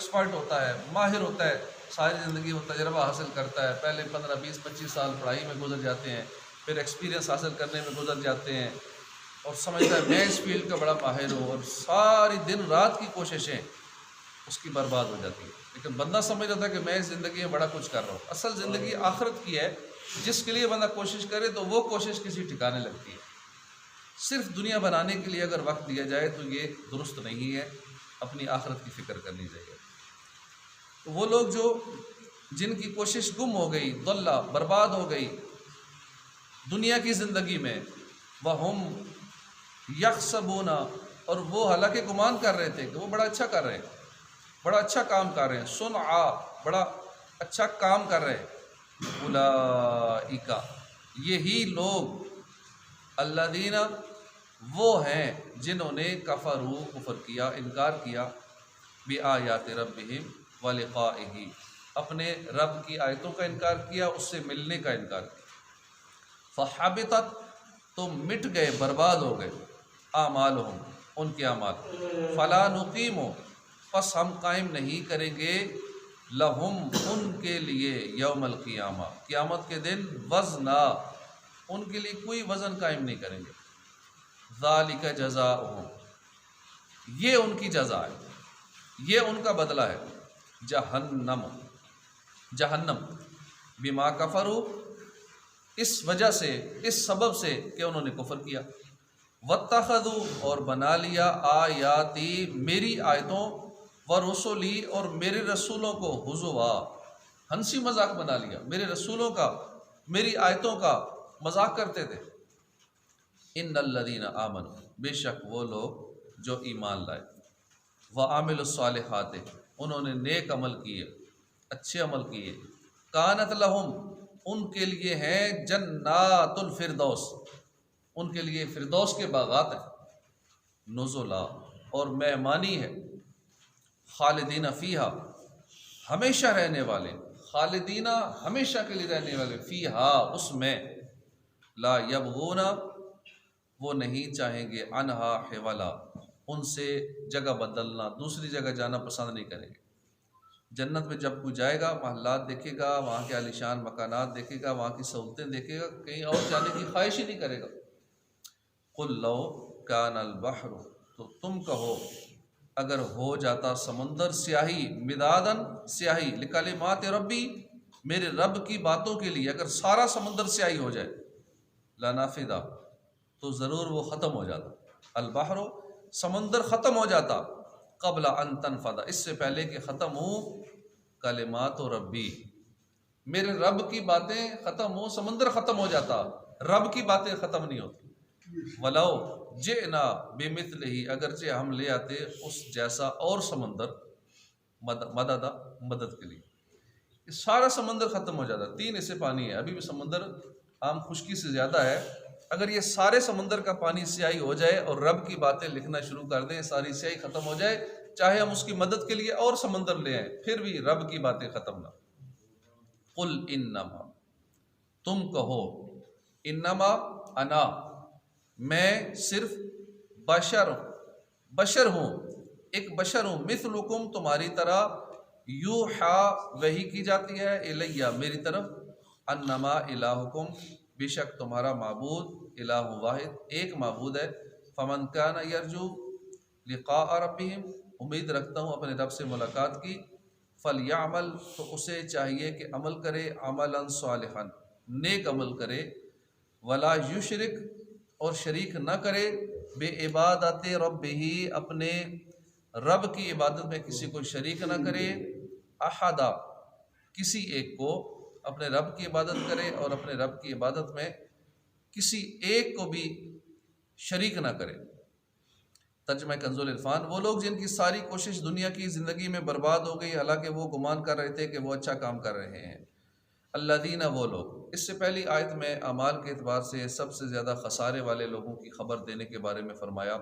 Expert ہوتا ہے، ماہر ہوتا ہے، ساری زندگی وہ تجربہ حاصل کرتا ہے، پہلے 15 20 25 سال پڑھائی میں گزر جاتے ہیں، پھر ایکسپیرینس حاصل کرنے میں گزر جاتے ہیں اور سمجھتا ہے میں اس فیلڈ کا بڑا ماہر ہوں، اور ساری دن رات کی کوششیں اس کی برباد ہو جاتی ہے۔ لیکن بندہ سمجھ رہتا ہے کہ میں اس زندگی میں بڑا کچھ کر رہا ہوں۔ اصل زندگی آخرت کی ہے، جس کے لیے بندہ کوشش کرے تو وہ کوشش کسی ٹھکانے لگتی ہے۔ صرف دنیا بنانے کے لیے اگر وقت دیا جائے تو یہ درست نہیں ہے، اپنی آخرت کی فکر کرنی چاہیے۔ تو وہ لوگ جن کی کوشش گم ہو گئی، ضلع برباد ہو گئی دنیا کی زندگی میں، وَهُمْ يَحْسَبُونَ، اور وہ حالانکہ گمان کر رہے تھے کہ وہ بڑا اچھا کر رہے ہیں، بڑا اچھا کام کر رہے ہیں، صنعا، بڑا اچھا کام کر رہے ہیں، اولئک، یہی لوگ، الذین، وہ ہیں جنہوں نے کفروا، کفر کیا، انکار کیا، بآیات ربہم ولقائہ، اپنے رب کی آیتوں کا انکار کیا، اس سے ملنے کا انکار کیا، فحبطت، تو مٹ گئے، برباد ہو گئے، اعمالہم، ان کے اعمال، فلا نقیم، پس ہم قائم نہیں کریں گے، لہم، ان کے لیے، یوم القیامہ، قیامت کے دن، وزنا، ان کے لیے کوئی وزن قائم نہیں کریں گے، ذالک جزاؤہم، یہ ان کی جزا ہے، یہ ان کا بدلہ ہے، جہنم، جہنم، بما کفروا، اس وجہ سے، اس سبب سے کہ انہوں نے کفر کیا، واتخذوا، اور بنا لیا، آیاتی، میری آیتوں، ورسلی، اور میرے رسولوں کو، ہزوا، ہنسی مذاق بنا لیا، میرے رسولوں کا، میری آیتوں کا مذاق کرتے تھے۔ ان الذین آمنوا، بے شک وہ لوگ جو ایمان لائے، وعملوا الصالحات، انہوں نے نیک عمل کیے، اچھے عمل کیے، کانت لہم، ان کے لیے ہیں جنات الفردوس، ان کے لیے فردوس کے باغات ہیں، نزلا، اور مہمانی ہے، خالدین فیہا، ہمیشہ رہنے والے، خالدین، ہمیشہ کے لیے رہنے والے، فیہا، اس میں، لا یبغون، وہ نہیں چاہیں گے، عنہا حولا، ان سے جگہ بدلنا، دوسری جگہ جانا پسند نہیں کریں گے۔ جنت میں جب کوئی جائے گا، محلات دیکھے گا، وہاں کے عالیشان مکانات دیکھے گا، وہاں کی سہولتیں دیکھے گا، کہیں اور جانے کی خواہش ہی نہیں کرے گا۔ قل لو کان البحر، تو تم کہو اگر ہو جاتا سمندر سیاہی، مدادن، سیاہی، لکلمات ربی، میرے رب کی باتوں کے لیے، اگر سارا سمندر سیاہی ہو جائے، لنفدا، تو ضرور وہ ختم ہو جاتا، البحر، سمندر ختم ہو جاتا، قبل ان تنفد، اس سے پہلے کہ ختم ہو، کلمات ربی، میرے رب کی باتیں ختم ہو، سمندر ختم ہو جاتا، رب کی باتیں ختم نہیں ہوتی۔ ولو جئنا بمثلہ، اگرچہ ہم لے آتے اس جیسا اور سمندر، مدد کے لیے، سارا سمندر ختم ہو جاتا، 3 حصے پانی ہے، ابھی بھی سمندر عام خشکی سے زیادہ ہے، اگر یہ سارے سمندر کا پانی سیاہی ہو جائے اور رب کی باتیں لکھنا شروع کر دیں، ساری سیاہی ختم ہو جائے، چاہے ہم اس کی مدد کے لیے اور سمندر لے آئیں، پھر بھی رب کی باتیں ختم نہ۔ قل انما، تم کہو، انما انا، میں صرف بشر ہوں، ایک بشر ہوں، مثلکم، تمہاری طرح، یوحا، وحی کی جاتی ہے، الیہ، میری طرف، انما الہکم، بے شک تمہارا معبود، الہ واحد، ایک معبود ہے، فمن کان یرجو لقاء ربہم، امید رکھتا ہوں اپنے رب سے ملاقات کی، فلیعمل، تو اسے چاہیے کہ عمل کرے، عملا صالحا، نیک عمل کرے، ولا یشرک، اور شریک نہ کرے، بے عبادت ربہ، اپنے رب کی عبادت میں کسی کو شریک نہ کرے، احدا، کسی ایک کو، اپنے رب کی عبادت کرے اور اپنے رب کی عبادت میں کسی ایک کو بھی شریک نہ کرے۔ ترجمہ کنز العرفان، وہ لوگ جن کی ساری کوشش دنیا کی زندگی میں برباد ہو گئی، حالانکہ وہ گمان کر رہے تھے کہ وہ اچھا کام کر رہے ہیں۔ الذین، وہ لوگ، اس سے پہلی آیت میں اعمال کے اعتبار سے سب سے زیادہ خسارے والے لوگوں کی خبر دینے کے بارے میں فرمایا،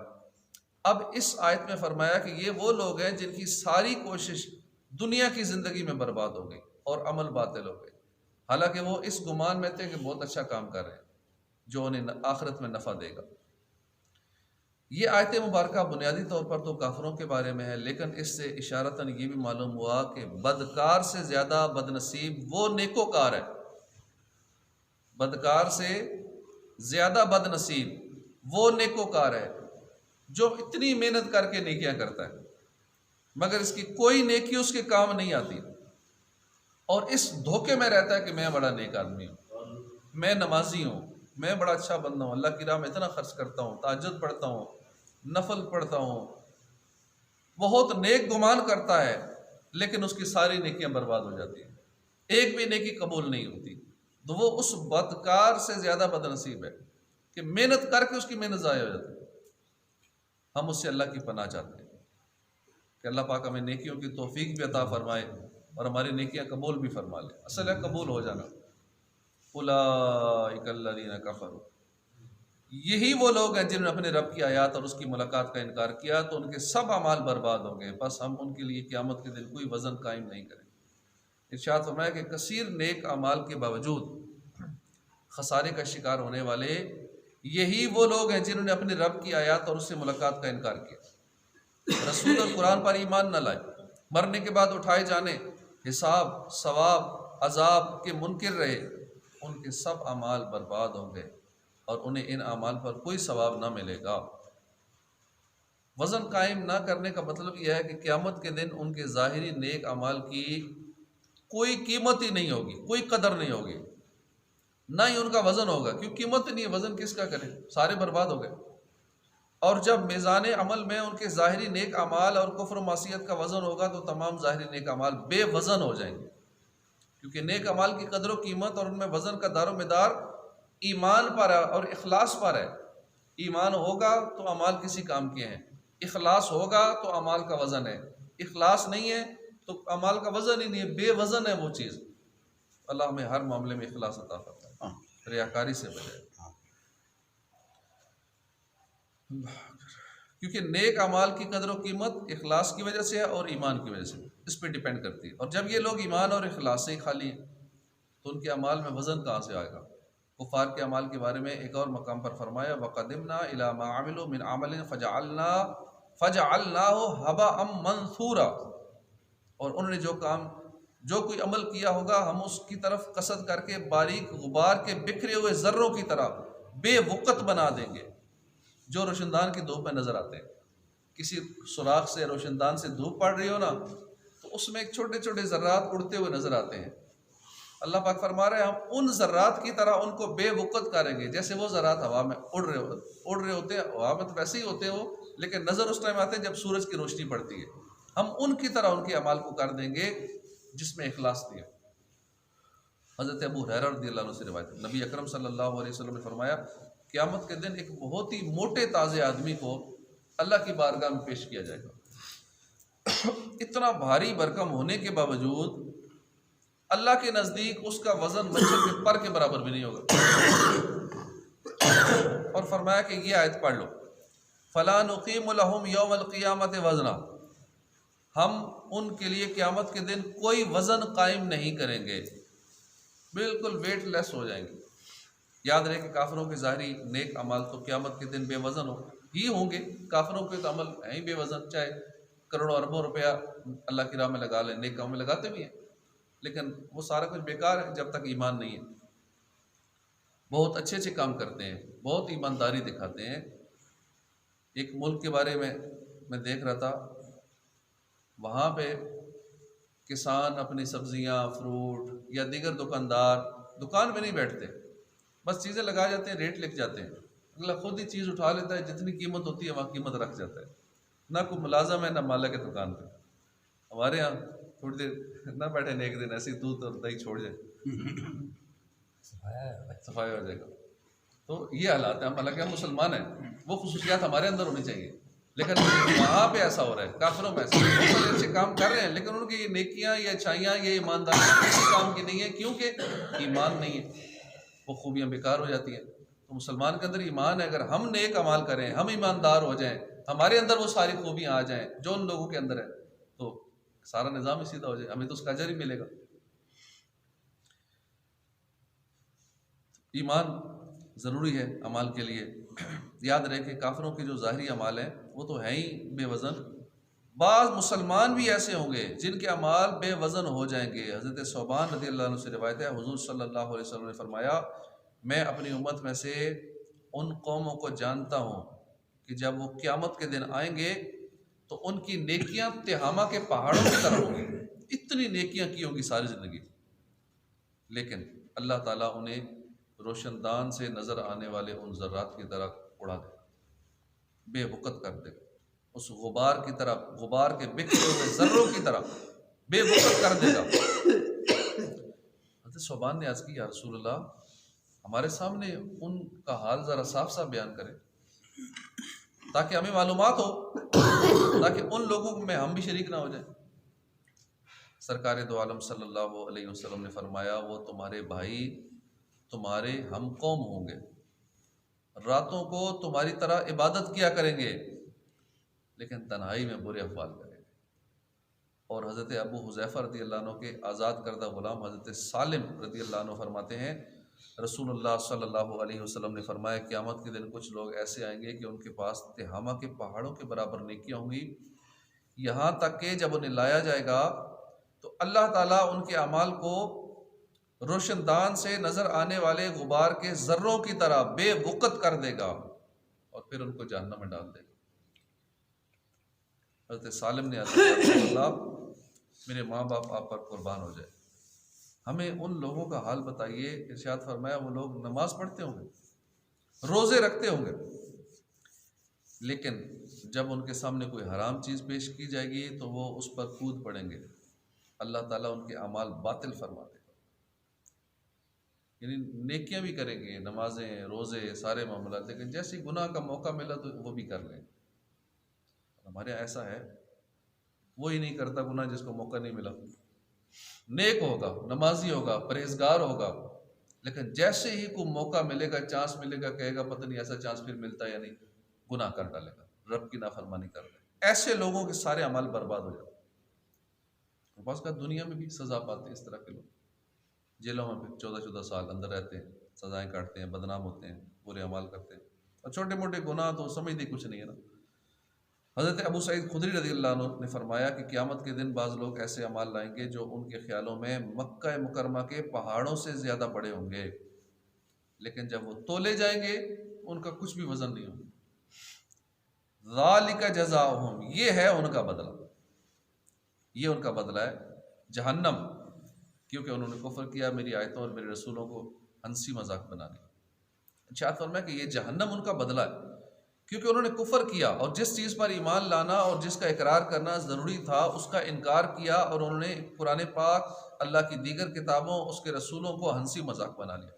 اب اس آیت میں فرمایا کہ یہ وہ لوگ ہیں جن کی ساری کوشش دنیا کی زندگی میں برباد ہو گئی اور عمل باطل ہو گئے، حالانکہ وہ اس گمان میں تھے کہ بہت اچھا کام کر رہے ہیں جو انہیں آخرت میں نفع دے گا۔ یہ آیت مبارکہ بنیادی طور پر تو کافروں کے بارے میں ہے، لیکن اس سے اشارتاً یہ بھی معلوم ہوا کہ بدکار سے زیادہ بد نصیب وہ نیکوکار ہے، بدکار سے زیادہ بد نصیب وہ نیکوکار ہے جو اتنی محنت کر کے نیکیاں کرتا ہے مگر اس کی کوئی نیکی اس کے کام نہیں آتی، اور اس دھوکے میں رہتا ہے کہ میں بڑا نیک آدمی ہوں، میں نمازی ہوں، میں بڑا اچھا بندہ ہوں، اللہ کی راہ میں اتنا خرچ کرتا ہوں، تہجد پڑھتا ہوں، نفل پڑھتا ہوں، بہت نیک گمان کرتا ہے، لیکن اس کی ساری نیکیاں برباد ہو جاتی ہیں، ایک بھی نیکی قبول نہیں ہوتی، تو وہ اس بدکار سے زیادہ بد نصیب ہے کہ محنت کر کے اس کی محنت ضائع ہو جاتی ہے۔ ہم اس سے اللہ کی پناہ چاہتے ہیں کہ اللہ پاک ہمیں نیکیوں کی توفیق بھی عطا فرمائے اور ہماری نیکیاں قبول بھی فرما لے۔ اصل ہے قبول ہو جانا۔ اولئک الذین کفروا، یہی وہ لوگ ہیں جنہوں نے اپنے رب کی آیات اور اس کی ملاقات کا انکار کیا تو ان کے سب اعمال برباد ہوں گے، بس ہم ان کے لیے قیامت کے دن کوئی وزن قائم نہیں کریں گے۔ ارشاد فرمایا کہ کثیر نیک اعمال کے باوجود خسارے کا شکار ہونے والے یہی وہ لوگ ہیں جنہوں نے اپنے رب کی آیات اور اس سے ملاقات کا انکار کیا، رسول اور قرآن پر ایمان نہ لائے، مرنے کے بعد اٹھائے جانے، حساب، ثواب، عذاب کے منکر رہے، ان کے سب اعمال برباد ہوں گے اور انہیں ان اعمال پر کوئی ثواب نہ ملے گا۔ وزن قائم نہ کرنے کا مطلب یہ ہے کہ قیامت کے دن ان کے ظاہری نیک اعمال کی کوئی قیمت ہی نہیں ہوگی، کوئی قدر نہیں ہوگی، نہ ہی ان کا وزن ہوگا، کیوں قیمت ہی نہیں ہے، وزن کس کا کرے، سارے برباد ہو گئے۔ اور جب میزان عمل میں ان کے ظاہری نیک اعمال اور کفر و معصیت کا وزن ہوگا تو تمام ظاہری نیک اعمال بے وزن ہو جائیں گے، کیونکہ نیک اعمال کی قدر و قیمت اور ان میں وزن کا دار و مدار ایمان پر ہے اور اخلاص پر ہے۔ ایمان ہوگا تو اعمال کسی کام کے ہیں، اخلاص ہوگا تو اعمال کا وزن ہے، اخلاص نہیں ہے تو اعمال کا وزن ہی نہیں ہے، بے وزن ہے وہ چیز۔ اللہ ہمیں ہر معاملے میں اخلاص عطا فرمائے، ریاکاری سے بچائے، کیونکہ نیک اعمال کی قدر و قیمت اخلاص کی وجہ سے ہے اور ایمان کی وجہ سے، اس پہ ڈیپینڈ کرتی ہے۔ اور جب یہ لوگ ایمان اور اخلاص سے ہی خالی ہیں تو ان کے اعمال میں وزن کہاں سے آئے گا؟ کفار کے اعمال کے بارے میں ایک اور مقام پر فرمایا وَقَدِمْنَا إِلَىٰ مَا عَمِلُوا مِنْ عَمَلٍ فَجَعَلْنَاهُ هَبَاءً مَنْثُورًا، اور انہوں نے جو کوئی عمل کیا ہوگا ہم اس کی طرف قصد کر کے باریک غبار کے بکھرے ہوئے ذروں کی طرح بے وقت بنا دیں گے، جو روشندان کی دھوپ میں نظر آتے ہیں۔ کسی سوراخ سے روشندان سے دھوپ پڑ رہی ہو نا تو اس میں ایک چھوٹے چھوٹے ذرات اڑتے ہوئے نظر آتے ہیں۔ اللہ پاک فرما رہے ہیں ہم ان ذرات کی طرح ان کو بے وقت کریں گے، جیسے وہ ذرات ہوا میں اڑ رہے ہوتے ہیں، ہوا میں تو ویسے ہی ہوتے ہو لیکن نظر اس ٹائم آتے ہیں جب سورج کی روشنی پڑتی ہے۔ ہم ان کی طرح ان کے اعمال کو کر دیں گے جس میں اخلاص دیا۔ حضرت ابو ہریرہ رضی اللہ عنہ سے روایت ہے، نبی اکرم صلی اللہ علیہ وسلم نے فرمایا قیامت کے دن ایک بہت ہی موٹے تازے آدمی کو اللہ کی بارگاہ میں پیش کیا جائے گا، اتنا بھاری بھرکم ہونے کے باوجود اللہ کے نزدیک اس کا وزن مچھر کے پر کے برابر بھی نہیں ہوگا، اور فرمایا کہ یہ آیت پڑھ لو فَلَا نُقِيمُ لَهُمْ يَوْمَ الْقِيَامَةِ وَزْنًا، ہم ان کے لیے قیامت کے دن کوئی وزن قائم نہیں کریں گے، بالکل ویٹ لیس ہو جائیں گے۔ یاد رہے کہ کافروں کے ظاہری نیک اعمال تو قیامت کے دن بے وزن ہی ہوں گے، کافروں کے تو عمل ہیں ہی بے وزن، چاہے کروڑوں اربوں روپیہ اللہ کی راہ میں لگا لیں، نیک کام میں لگاتے بھی ہیں لیکن وہ سارا کچھ بیکار ہے جب تک ایمان نہیں ہے۔ بہت اچھے اچھے کام کرتے ہیں، بہت ایمانداری دکھاتے ہیں۔ ایک ملک کے بارے میں دیکھ رہا تھا، وہاں پہ کسان اپنی سبزیاں، فروٹ یا دیگر دکاندار دکان میں نہیں بیٹھتے، بس چیزیں لگا جاتے ہیں، ریٹ لکھ جاتے ہیں، اگلا خود ہی چیز اٹھا لیتا ہے، جتنی قیمت ہوتی ہے وہاں قیمت رکھ جاتا ہے، نہ کوئی ملازم ہے نہ مالک ہے دکان پہ۔ ہمارے یہاں تھوڑی دیر نہ بیٹھے ایک دن ایسے ہی دودھ اور دہی چھوڑ جائے، صفائی ہو جائے گا۔ تو یہ حالات ہیں، ہم حالانکہ ہم مسلمان ہیں، وہ خصوصیات ہمارے اندر ہونی چاہیے، لیکن وہاں پہ ایسا ہو رہا ہے، کافروں میں ایسا بہت سارے اچھے کام کر رہے ہیں لیکن ان کی یہ نیکیاں یہ اچھائیاں یہ ایمانداری کسی کام کی نہیں ہے، کیونکہ ایمان نہیں ہے، وہ خوبیاں بیکار ہو جاتی ہیں۔ تو مسلمان کے اندر ایمان ہے، اگر ہم نیک اعمال کریں، ہم ایماندار ہو جائیں، ہمارے اندر وہ ساری خوبیاں آ جائیں جو ان لوگوں کے اندر ہے، تو سارا نظام ہی سیدھا ہو جائے، ہمیں تو اس کا اجر ہی ملے گا۔ ایمان ضروری ہے اعمال کے لیے، یاد رہے کہ کافروں کے جو ظاہری اعمال ہیں وہ تو ہیں ہی بے وزن، بعض مسلمان بھی ایسے ہوں گے جن کے اعمال بے وزن ہو جائیں گے۔ حضرت ثوبان رضی اللہ عنہ سے روایت ہے، حضور صلی اللہ علیہ وسلم نے فرمایا، میں اپنی امت میں سے ان قوموں کو جانتا ہوں کہ جب وہ قیامت کے دن آئیں گے تو ان کی نیکیاں تہامہ کے پہاڑوں کی طرح ہوں گی، اتنی نیکیاں کی ہوں گی ساری زندگی، لیکن اللہ تعالیٰ انہیں روشن دان سے نظر آنے والے ان ذرات کی طرح اڑا دے، بے وقت کر دے، اس غبار کی طرح، غبار کے بکھرے ہوئے ذروں کی طرح بے وقت کر دے گا۔ حضرت ثوبان نے عرض کی، یا رسول اللہ، ہمارے سامنے ان کا حال ذرا صاف صاف بیان کریں تاکہ ہمیں معلومات ہو، تاکہ ان لوگوں میں ہم بھی شریک نہ ہو جائیں۔ سرکار دو عالم صلی اللہ علیہ وسلم نے فرمایا، وہ تمہارے بھائی تمہارے ہم قوم ہوں گے، راتوں کو تمہاری طرح عبادت کیا کریں گے لیکن تنہائی میں برے افعال کریں گے۔ اور حضرت ابو حذیفہ رضی اللہ عنہ کے آزاد کردہ غلام حضرت سالم رضی اللہ عنہ فرماتے ہیں، رسول اللہ صلی اللہ علیہ وسلم نے فرمایا، قیامت کے دن کچھ لوگ ایسے آئیں گے کہ ان کے پاس تہامہ کے پہاڑوں کے برابر نیکیاں ہوں گی، یہاں تک کہ جب انہیں لایا جائے گا تو اللہ تعالیٰ ان کے اعمال کو روشن دان سے نظر آنے والے غبار کے ذروں کی طرح بے وقت کر دے گا اور پھر ان کو جہنم میں ڈال دے گا۔ حضرت سالم نے عرض کیا، رسول اللہ، میرے ماں باپ آپ پر قربان ہو جائے، ہمیں ان لوگوں کا حال بتائیے۔ ارشاد فرمایا، وہ لوگ نماز پڑھتے ہوں گے، روزے رکھتے ہوں گے، لیکن جب ان کے سامنے کوئی حرام چیز پیش کی جائے گی تو وہ اس پر کود پڑیں گے، اللہ تعالیٰ ان کے اعمال باطل فرما دے گا۔ یعنی نیکیاں بھی کریں گے، نمازیں، روزے، سارے معاملات، لیکن جیسے گناہ کا موقع ملا تو وہ بھی کر لیں۔ ہمارے یہاں ایسا ہے، وہی نہیں کرتا گناہ جس کو موقع نہیں ملا، نیک ہوگا، نمازی ہوگا، پرہیزگار ہوگا، لیکن جیسے ہی کوئی موقع ملے گا، چانس ملے گا، کہے گا پتہ نہیں ایسا چانس پھر ملتا ہے یا نہیں، گناہ کر ڈالے گا، رب کی نافرمانی کر لے گا۔ ایسے لوگوں کے سارے اعمال برباد ہو جاتے ہیں۔ بعض کا دنیا میں بھی سزا پاتے ہیں اس طرح کے لوگ، جیلوں میں پھر 14 سال اندر رہتے ہیں، سزائیں کاٹتے ہیں، بدنام ہوتے ہیں، برے اعمال کرتے ہیں، اور چھوٹے موٹے گناہ تو سمجھتے کچھ نہیں ہے نا۔ حضرت ابو سعید خدری رضی اللہ عنہ نے فرمایا کہ قیامت کے دن بعض لوگ ایسے اعمال لائیں گے جو ان کے خیالوں میں مکہ مکرمہ کے پہاڑوں سے زیادہ بڑے ہوں گے، لیکن جب وہ تولے جائیں گے ان کا کچھ بھی وزن نہیں ہوگا۔ ذالک جزاؤہم، یہ ہے ان کا بدلہ، یہ ان کا بدلہ ہے جہنم، کیونکہ انہوں نے کفر کیا، میری آیتوں اور میرے رسولوں کو ہنسی مذاق بنا لیا۔ ارشاد فرمایا کہ یہ جہنم ان کا بدلہ ہے، کیونکہ انہوں نے کفر کیا اور جس چیز پر ایمان لانا اور جس کا اقرار کرنا ضروری تھا اس کا انکار کیا، اور انہوں نے قرآن پاک، اللہ کی دیگر کتابوں، اس کے رسولوں کو ہنسی مذاق بنا لیا۔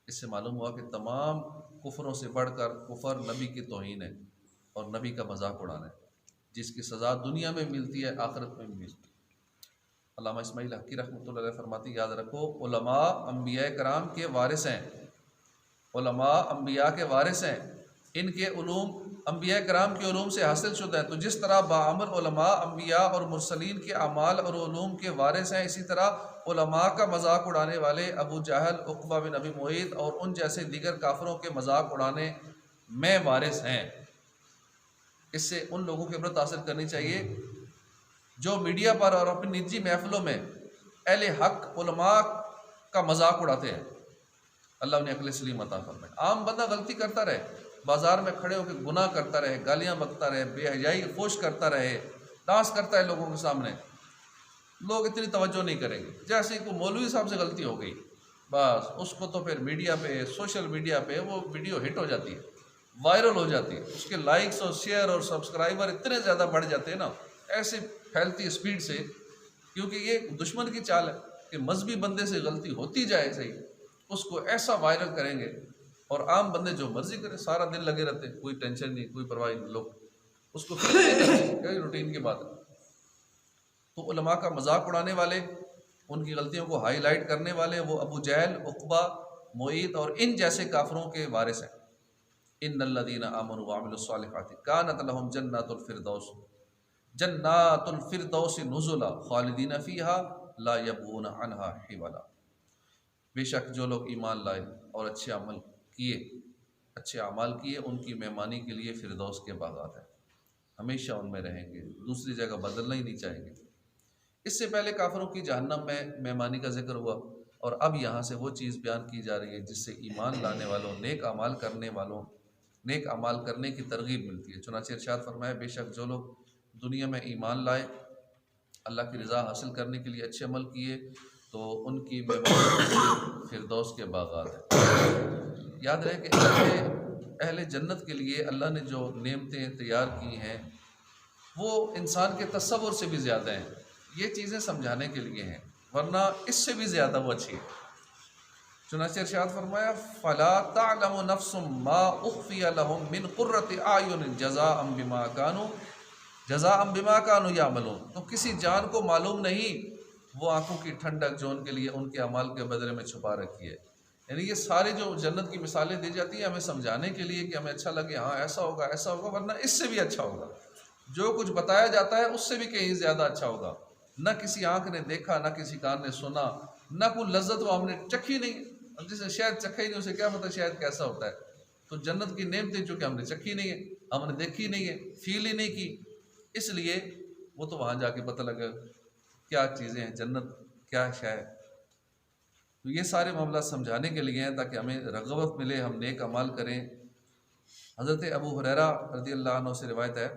اس سے معلوم ہوا کہ تمام کفروں سے بڑھ کر کفر نبی کی توہین ہے اور نبی کا مذاق اڑانا ہے، جس کی سزا دنیا میں ملتی ہے، آخرت میں بھی ملتی ہے۔ علامہ اسماعیل حقی رحمۃ اللہ علیہ فرماتی، یاد رکھو، علماء انبیاء کرام کے وارث ہیں، علماء انبیاء کے وارث ہیں، ان کے علوم انبیاء کرام کے علوم سے حاصل شدہ ہیں۔ تو جس طرح باعمر علماء انبیاء اور مرسلین کے اعمال اور علوم کے وارث ہیں، اسی طرح علماء کا مذاق اڑانے والے ابو جہل، عقبہ بن ابی معیط اور ان جیسے دیگر کافروں کے مذاق اڑانے میں وارث ہیں۔ اس سے ان لوگوں کی عبرت حاصل کرنی چاہیے جو میڈیا پر اور اپنی نجی محفلوں میں اہل حق علماء کا مذاق اڑاتے ہیں۔ اللہ انہیں عقل سلیم عطا فرمائے۔ عام بندہ غلطی کرتا رہے، بازار میں کھڑے ہو کے گناہ کرتا رہے، گالیاں بکتا رہے، بے حیائی فوش کرتا رہے، ڈانس کرتا ہے لوگوں کے سامنے، لوگ اتنی توجہ نہیں کریں گے۔ جیسے ہی کوئی مولوی صاحب سے غلطی ہو گئی، بس اس کو تو پھر میڈیا پہ، سوشل میڈیا پہ وہ ویڈیو ہٹ ہو جاتی ہے، وائرل ہو جاتی ہے، اس کے لائکس اور شیئر اور سبسکرائبر اتنے زیادہ بڑھ جاتے ہیں نا، ایسے پھیلتی اسپیڈ سے، کیونکہ یہ دشمن کی چال ہے کہ مذہبی بندے سے غلطی ہوتی جائے صحیح، اس کو ایسا وائرل کریں گے، اور عام بندے جو مرضی کرے، سارا دن لگے رہتے ہیں، کوئی ٹینشن نہیں، کوئی پرواہ نہیں، لوگ اس کو کوئی روٹین کی بات ہے۔ تو علماء کا مذاق اڑانے والے، ان کی غلطیوں کو ہائی لائٹ کرنے والے، وہ ابو جہل، عقبہ، معیط اور ان جیسے کافروں کے وارث ہیں۔ ان الذین آمنوا وعملوا الصالحات کانت لهم جنات الفردوس نزلا خالدین فیہا لا یبغون عنہا حولا۔ بے شک جو لوگ ایمان لائے اور اچھے عمل کیے، اچھے اعمال کیے، ان کی مہمانی کے لیے فردوس کے باغات ہیں، ہمیشہ ان میں رہیں گے، دوسری جگہ بدلنا ہی نہیں چاہیں گے۔ اس سے پہلے کافروں کی جہنم میں مہمانی کا ذکر ہوا، اور اب یہاں سے وہ چیز بیان کی جا رہی ہے جس سے ایمان لانے والوں، نیک اعمال کرنے والوں، نیک اعمال کرنے کی ترغیب ملتی ہے۔ چنانچہ ارشاد فرمایا بے شک جو لوگ دنیا میں ایمان لائے، اللہ کی رضا حاصل کرنے کے لیے اچھے عمل کیے، تو ان کی مہمانی فردوس کے باغات ہیں۔ یاد رہے کہ اہل جنت کے لیے اللہ نے جو نعمتیں تیار کی ہیں وہ انسان کے تصور سے بھی زیادہ ہیں۔ یہ چیزیں سمجھانے کے لیے ہیں، ورنہ اس سے بھی زیادہ وہ اچھی ہے۔ چنانچہ ارشاد فرمایا فَلَا تَعْلَمُ نَفْسٌ مَّا أُخْفِيَ لَهُم مِّن قُرَّةِ أَعْيُنٍ جَزَاءً بِمَا كَانُوا يَعْمَلُونَ، تو کسی جان کو معلوم نہیں وہ آنکھوں کی ٹھنڈک جو ان کے لیے ان کے اعمال کے بدلے میں چھپا رکھی ہے۔ یعنی یہ ساری جو جنت کی مثالیں دی جاتی ہیں ہمیں سمجھانے کے لیے کہ ہمیں اچھا لگے، ہاں ایسا ہوگا ایسا ہوگا، ورنہ اس سے بھی اچھا ہوگا۔ جو کچھ بتایا جاتا ہے اس سے بھی کہیں زیادہ اچھا ہوگا۔ نہ کسی آنکھ نے دیکھا، نہ کسی کان نے سنا، نہ کوئی لذت وہ ہم نے چکھی نہیں۔ جس نے شاید چکھا ہی نہیں اسے کیا پتہ شاید کیسا ہوتا ہے۔ تو جنت کی نعمتیں چونکہ ہم نے چکھی نہیں ہے، ہم نے دیکھی نہیں ہے، فیل ہی نہیں کی، اس لیے وہ تو وہاں جا کے پتہ لگا کیا چیزیں ہیں، جنت کیا شے ہے۔ تو یہ سارے معاملات سمجھانے کے لیے ہیں تاکہ ہمیں رغبت ملے، ہم نیک اعمال کریں۔ حضرت ابو ہریرہ رضی اللہ عنہ سے روایت ہے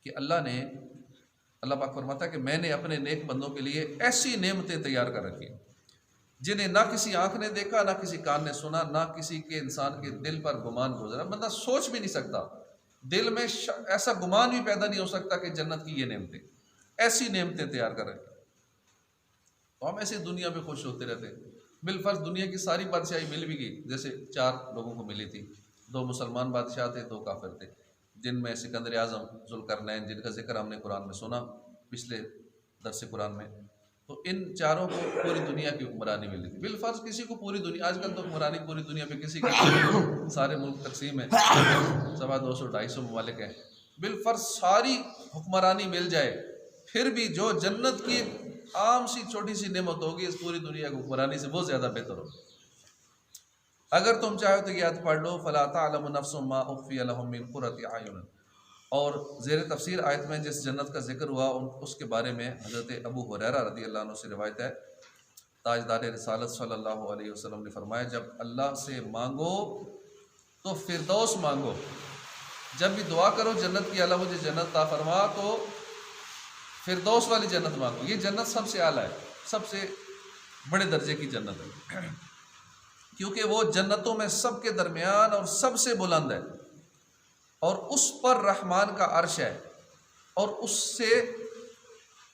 کہ اللہ پاک فرماتا ہے کہ میں نے اپنے نیک بندوں کے لیے ایسی نعمتیں تیار کر رکھی ہیں جنہیں نہ کسی آنکھ نے دیکھا، نہ کسی کان نے سنا، نہ کسی کے انسان کے دل پر گمان گزرا۔ بندہ سوچ بھی نہیں سکتا، دل میں ایسا گمان بھی پیدا نہیں ہو سکتا کہ جنت کی یہ نعمتیں، ایسی نعمتیں تیار کر رکھی۔ تو ہم ایسے دنیا میں خوش ہوتے رہتے، بالفرض دنیا کی ساری بادشاہی مل بھی گئی، جیسے 4 لوگوں کو ملی تھی، 2 مسلمان بادشاہ تھے، 2 کافر تھے، جن میں سکندر اعظم، ذوالقرنین، جن کا ذکر ہم نے قرآن میں سنا پچھلے درس قرآن میں۔ تو ان 4 کو پوری دنیا کی حکمرانی ملی تھی۔ بالفرض کسی کو پوری دنیا، آج کل تو حکمرانی پوری دنیا پہ کسی کی سارے ملک تقسیم ہے، 200 250 ممالک ہیں، بالفرض ساری حکمرانی مل جائے، پھر بھی جو جنت کی عام سی چھوٹی سی نعمت ہوگی اس پوری دنیا کی حکمرانی سے وہ زیادہ بہتر ہوگی۔ اگر تم چاہو تو یہ آیت پڑھ لو فَلَا تَعْلَمُ نَفْسٌ مَّا أُخْفِيَ لَهُم مِّن قُرَّةِ أَعْيُنٍ، اور زیر تفسیر آیت میں جس جنت کا ذکر ہوا اس کے بارے میں حضرت ابو ہریرہ رضی اللہ عنہ سے روایت ہے، تاجدار رسالت صلی اللہ علیہ وسلم نے فرمایا جب اللہ سے مانگو تو فردوس مانگو، جب بھی دعا کرو جنت کی اللہ مجھے جنت عطا فرما تو فردوس والی جنت مانگو۔ یہ جنت سب سے اعلیٰ ہے، سب سے بڑے درجے کی جنت ہے، کیونکہ وہ جنتوں میں سب کے درمیان اور سب سے بلند ہے، اور اس پر رحمان کا عرش ہے، اور اس سے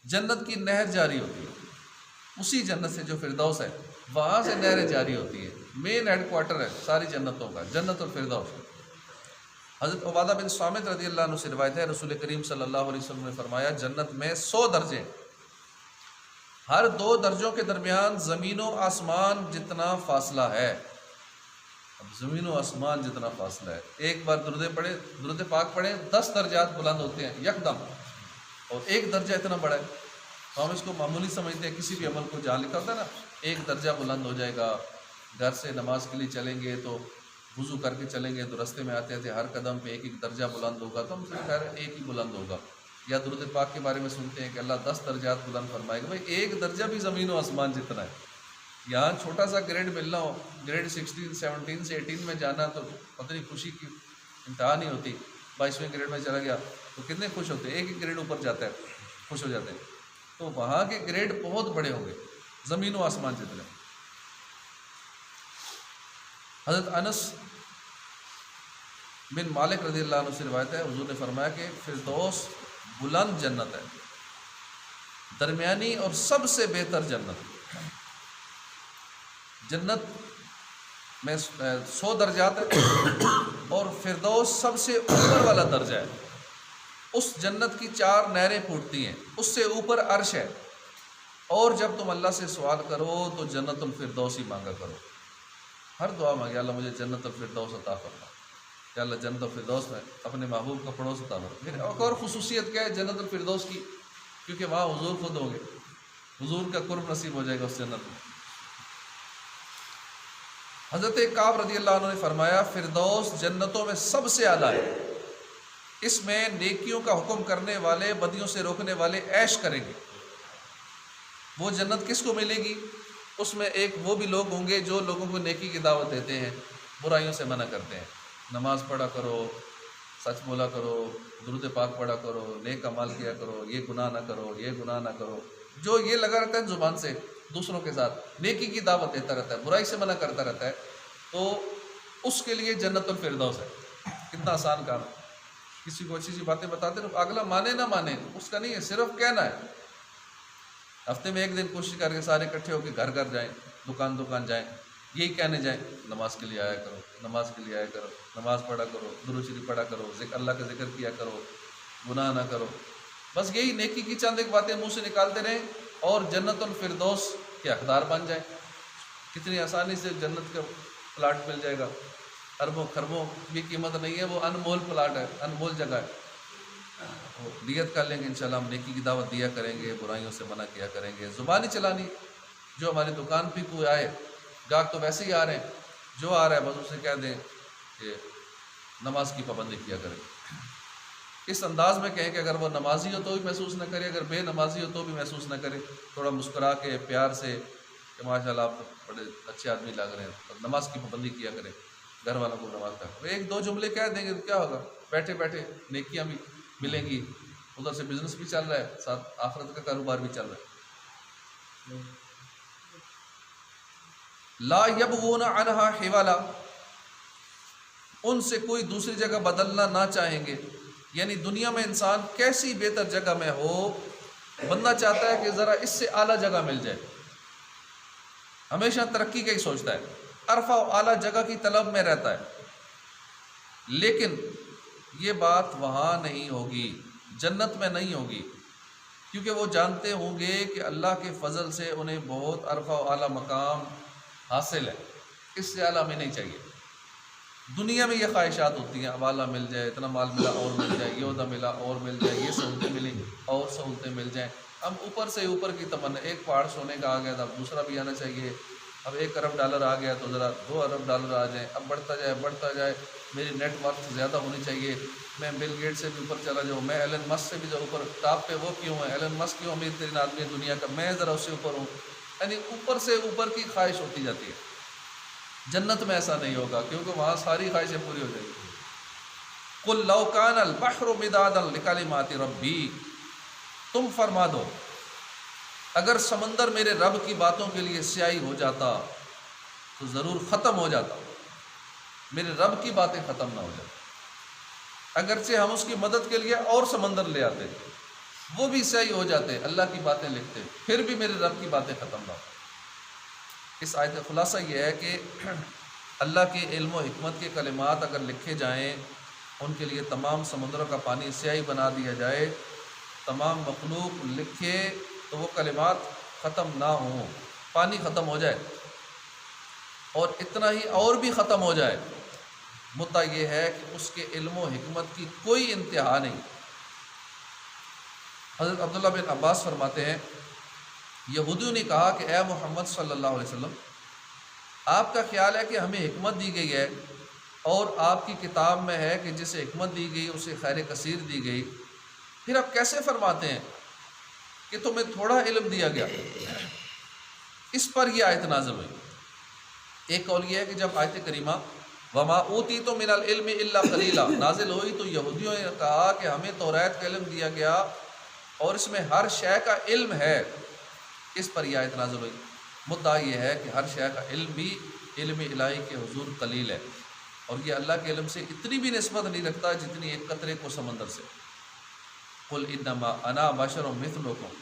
جنت کی نہر جاری ہوتی ہے، اسی جنت سے جو فردوس ہے وہاں سے نہر جاری ہوتی ہے، مین ہیڈ کوارٹر ہے ساری جنتوں کا، جنت الفردوس۔ حضرت عبادہ بن صامت رضی اللہ عنہ سے روایت ہے رسول کریم صلی اللہ علیہ وسلم نے فرمایا جنت میں 100 درجے، ہر 2 درجوں کے درمیان زمین و آسمان جتنا فاصلہ ہے۔ اب زمین و آسمان جتنا فاصلہ ہے، ایک بار درود پاک پڑھیں 10 درجات بلند ہوتے ہیں یکدم، اور 1 درجہ اتنا بڑا ہے تو ہم اس کو معمولی سمجھتے ہیں۔ کسی بھی عمل کو جہاں لکھا ہوتا ہے نا 1 درجہ بلند ہو جائے گا، گھر سے نماز کے لیے چلیں گے تو وضو کر کے چلیں گے تو رستے میں آتے آتے ہر قدم پہ 1 درجہ بلند ہوگا، تو ہم سے خیر 1 ہی بلند ہوگا۔ یا درود پاک کے بارے میں سنتے ہیں کہ اللہ 10 درجات بلند فرمائے گا، بھائی 1 درجہ بھی زمین و آسمان جتنا ہے۔ یہاں چھوٹا سا گریڈ ملنا ہو، گریڈ 16 17 سے 18 میں جانا تو پتہ نہیں خوشی کی انتہا نہیں ہوتی، 22ویں گریڈ میں چلا گیا تو کتنے خوش ہوتے ہیں، 1 گریڈ اوپر جاتا ہے خوش ہو جاتے ہیں۔ تو وہاں کے گریڈ بہت بڑے ہوں گے، زمین و آسمان جتنے۔ حضرت انس بن مالک رضی اللہ عنہ سے روایت ہے حضور نے فرمایا کہ فردوس بلند جنت ہے، درمیانی اور سب سے بہتر جنت۔ جنت میں 100 درجات ہے اور فردوس سب سے اوپر والا درجہ ہے۔ اس جنت کی 4 نہریں پھوٹتی ہیں، اس سے اوپر عرش ہے، اور جب تم اللہ سے سوال کرو تو جنت الفردوس ہی مانگا کرو۔ ہر دعا مانگے اللہ مجھے جنت الفردوس عطا فرما، کہ اللہ جنت الفردوس میں اپنے محبوب کا پڑوس عطا فرما۔ پھر ایک اور خصوصیت کیا ہے جنت الفردوس کی، کیونکہ وہاں حضور خود ہوں گے، حضور کا قرب نصیب ہو جائے گا اس جنت میں۔ حضرت کعب رضی اللہ عنہ نے فرمایا فردوس جنتوں میں سب سے اعلیٰ ہے، اس میں نیکیوں کا حکم کرنے والے بدیوں سے روکنے والے عیش کریں گے۔ وہ جنت کس کو ملے گی؟ اس میں ایک وہ بھی لوگ ہوں گے جو لوگوں کو نیکی کی دعوت دیتے ہیں، برائیوں سے منع کرتے ہیں، نماز پڑھا کرو، سچ بولا کرو، درود پاک پڑھا کرو، نیک اعمال کیا کرو، یہ گناہ نہ کرو، یہ گناہ نہ کرو، جو یہ لگا رہتا ہے زبان سے دوسروں کے ساتھ نیکی کی دعوت دیتا رہتا ہے، برائی سے منع کرتا رہتا ہے، تو اس کے لیے جنت الفردوس ہے۔ کتنا آسان کام ہے، کسی کو اچھی سی باتیں بتاتے رہو، اگلا مانے نہ مانے اس کا نہیں ہے، صرف کہنا ہے۔ ہفتے میں ایک دن کوشش کر کے سارے اکٹھے ہو کے گھر گھر جائیں، دکان دکان جائیں، یہی کہنے جائیں نماز کے لیے آیا کرو، نماز کے لیے آیا کرو، نماز پڑھا کرو، درود شریف پڑھا کرو، اللہ کا ذکر کیا کرو، گناہ نہ کرو، بس یہی نیکی کی چند ایک باتیں منہ سے نکالتے رہیں اور جنت الفردوس کے حقدار بن جائیں۔ کتنی آسانی سے جنت کا پلاٹ مل جائے گا، اربوں خربوں بھی قیمت نہیں ہے، وہ انمول پلاٹ ہے، انمول جگہ ہے۔ نیت کر لیں گے انشاءاللہ ہم نیکی کی دعوت دیا کریں گے، برائیوں سے منع کیا کریں گے، زبانی چلانی۔ جو ہماری دکان پہ کوئی آئے، گاہک تو ویسے ہی آ رہے ہیں، جو آ رہا ہے بس اسے کہہ دیں کہ نماز کی پابندی کیا کریں، اس انداز میں کہیں کہ اگر وہ نمازی ہو تو بھی محسوس نہ کرے، اگر بے نمازی ہو تو بھی محسوس نہ کرے، تھوڑا مسکرا کے پیار سے کہ ماشاءاللہ آپ بڑے اچھے آدمی لگ رہے ہیں، نماز کی پابندی کیا کریں، گھر والوں کو نماز کا ایک دو جملے کہہ دیں گے تو کیا ہوگا، بیٹھے بیٹھے نیکیاں بھی ملیں گی، ادھر سے بزنس بھی چل رہا ہے، ساتھ آخرت کا کاروبار بھی چل رہا ہے۔ لا یبغون عنہا حوالا، ان سے کوئی دوسری جگہ بدلنا نہ چاہیں گے، یعنی دنیا میں انسان کیسی بہتر جگہ میں ہو، بندہ چاہتا ہے کہ ذرا اس سے اعلیٰ جگہ مل جائے، ہمیشہ ترقی کا ہی سوچتا ہے، عرفہ و اعلیٰ جگہ کی طلب میں رہتا ہے، لیکن یہ بات وہاں نہیں ہوگی، جنت میں نہیں ہوگی، کیونکہ وہ جانتے ہوں گے کہ اللہ کے فضل سے انہیں بہت عرفہ و اعلیٰ مقام حاصل ہے، اس سے اعلیٰ میں نہیں چاہیے۔ دنیا میں یہ خواہشات ہوتی ہیں، اب اعلیٰ مل جائے، اتنا مال ملا اور مل جائے، یہ عہدہ ملا اور مل جائے، یہ سہولتیں ملیں اور سہولتیں مل جائیں، ہم اوپر سے اوپر کی تمنا، ایک پہاڑ سونے کا آ گیا تھا، اب دوسرا بھی آنا چاہیے، اب 1 ارب ڈالر آ گیا تو ذرا 2 ارب ڈالر آ جائیں، اب بڑھتا جائے، میری نیٹ ورتھ زیادہ ہونی چاہیے، میں بل گیٹ سے بھی اوپر چلا جاؤں، میں ایلن مسک سے بھی جو اوپر ٹاپ پہ وہ کیوں ہے، ایلن مسک کیوں امیر ترین آدمی ہے دنیا کا، میں ذرا اس سے اوپر ہوں، یعنی اوپر سے اوپر کی خواہش ہوتی جاتی ہے۔ جنت میں ایسا نہیں ہوگا، کیونکہ وہاں ساری خواہشیں پوری ہو جائیں گی۔ قل لو کان البحر مدادا لکلمات ربی، تم فرما دو اگر سمندر میرے رب کی باتوں کے لیے سیاہی ہو جاتا تو ضرور ختم ہو جاتا، میرے رب کی باتیں ختم نہ ہو جاتی، اگرچہ ہم اس کی مدد کے لیے اور سمندر لے آتے، وہ بھی سیاہی ہو جاتے، اللہ کی باتیں لکھتے، پھر بھی میرے رب کی باتیں ختم نہ ہوتی۔ اس آیت کا خلاصہ یہ ہے کہ اللہ کے علم و حکمت کے کلمات اگر لکھے جائیں، ان کے لیے تمام سمندروں کا پانی سیاہی بنا دیا جائے، تمام مخلوق لکھے تو وہ کلمات ختم نہ ہوں، پانی ختم ہو جائے اور اتنا ہی اور بھی ختم ہو جائے، مدعا یہ ہے کہ اس کے علم و حکمت کی کوئی انتہا نہیں۔ حضرت عبداللہ بن عباس فرماتے ہیں، یہودیوں نے کہا کہ اے محمد صلی اللہ علیہ وسلم، آپ کا خیال ہے کہ ہمیں حکمت دی گئی ہے اور آپ کی کتاب میں ہے کہ جسے حکمت دی گئی اسے خیر کثیر دی گئی، پھر آپ کیسے فرماتے ہیں کہ تمہیں تھوڑا علم دیا گیا؟ اس پر یہ آیت نازل ہوئی۔ ایک قول یہ ہے کہ جب آیت کریمہ وما اوتیتم من العلم الا قلیلا نازل ہوئی تو یہودیوں نے کہا کہ ہمیں توریت کا علم دیا گیا اور اس میں ہر شے کا علم ہے، اس پر یہ آیت نازل ہوئی۔ مدعا یہ ہے کہ ہر شے کا علم بھی علم الہی کے حضور قلیل ہے، اور یہ اللہ کے علم سے اتنی بھی نسبت نہیں رکھتا جتنی ایک قطرے کو سمندر سے۔ قل انما انا بشر مثلکم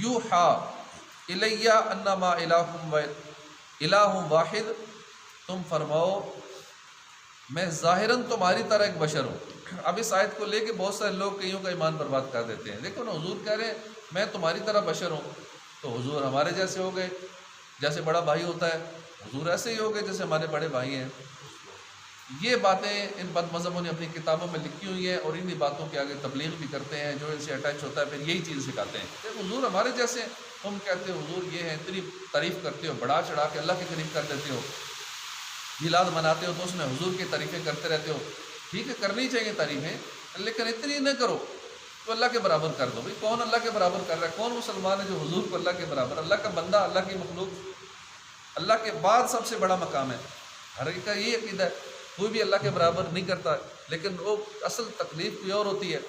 یوحی الی انما الہ واحد، تم فرماؤ میں ظاہراً تمہاری طرح ایک بشر ہوں۔ اب اس آیت کو لے کے بہت سارے لوگ کئیوں کا ایمان برباد کر دیتے ہیں، لیکن حضور کہہ رہے ہیں میں تمہاری طرح بشر ہوں، تو حضور ہمارے جیسے ہو گئے، جیسے بڑا بھائی ہوتا ہے حضور ایسے ہی ہو گئے جیسے ہمارے بڑے بھائی ہیں۔ یہ باتیں ان بد مذہبوں نے اپنی کتابوں میں لکھی ہوئی ہیں اور انہی باتوں کے آگے تبلیغ بھی کرتے ہیں، جو ان سے اٹیچ ہوتا ہے پھر یہی چیز سکھاتے ہیں کہ حضور ہمارے جیسے ہیں، تم کہتے ہو حضور یہ ہے، اتنی تعریف کرتے ہو، بڑا چڑھا کے اللہ کے قریب کر دیتے ہو۔ میلاد مناتے ہو تو اس میں حضور کی تعریفیں کرتے رہتے ہو، ٹھیک ہے کرنی چاہیے تعریفیں، لیکن اتنی نہ کرو تو اللہ کے برابر کر دو۔ بھائی کون اللہ کے برابر کر رہا ہے؟ کون مسلمان ہے جو حضور کو اللہ کے برابر؟ اللہ کا بندہ، اللہ کی مخلوق، اللہ کے بعد سب سے بڑا مقام ہے۔ ہر ایک کا یہ عقیدہ ہے، کوئی بھی اللہ کے برابر نہیں کرتا، لیکن وہ اصل تکلیف کوئی اور ہوتی ہے۔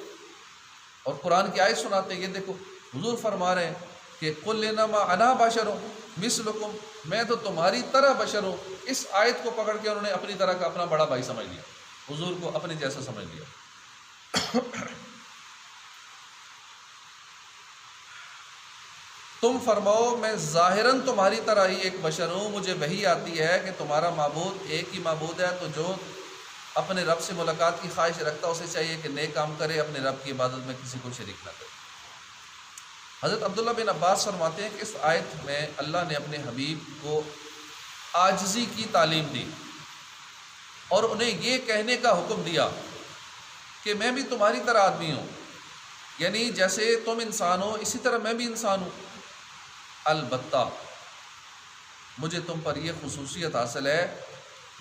اور قرآن کی آیت سناتے ہیں، یہ دیکھو حضور فرما رہے ہیں کہ قل انما انا بشر مثلکم، میں تو تمہاری طرح بشر ہوں۔ اس آیت کو پکڑ کے انہوں نے اپنی طرح کا اپنا بڑا بھائی سمجھ لیا، حضور کو اپنے جیسا سمجھ لیا۔ تم فرماؤ میں ظاہراً تمہاری طرح ہی ایک بشر ہوں، مجھے وحی آتی ہے کہ تمہارا معبود ایک ہی معبود ہے، تو جو اپنے رب سے ملاقات کی خواہش رکھتا اسے چاہیے کہ نیک کام کرے، اپنے رب کی عبادت میں کسی کو شریک نہ کرے۔ حضرت عبداللہ بن عباس فرماتے ہیں کہ اس آیت میں اللہ نے اپنے حبیب کو عاجزی کی تعلیم دی اور انہیں یہ کہنے کا حکم دیا کہ میں بھی تمہاری طرح آدمی ہوں، یعنی جیسے تم انسان ہو اسی طرح میں بھی انسان ہوں، البتہ مجھے تم پر یہ خصوصیت حاصل ہے،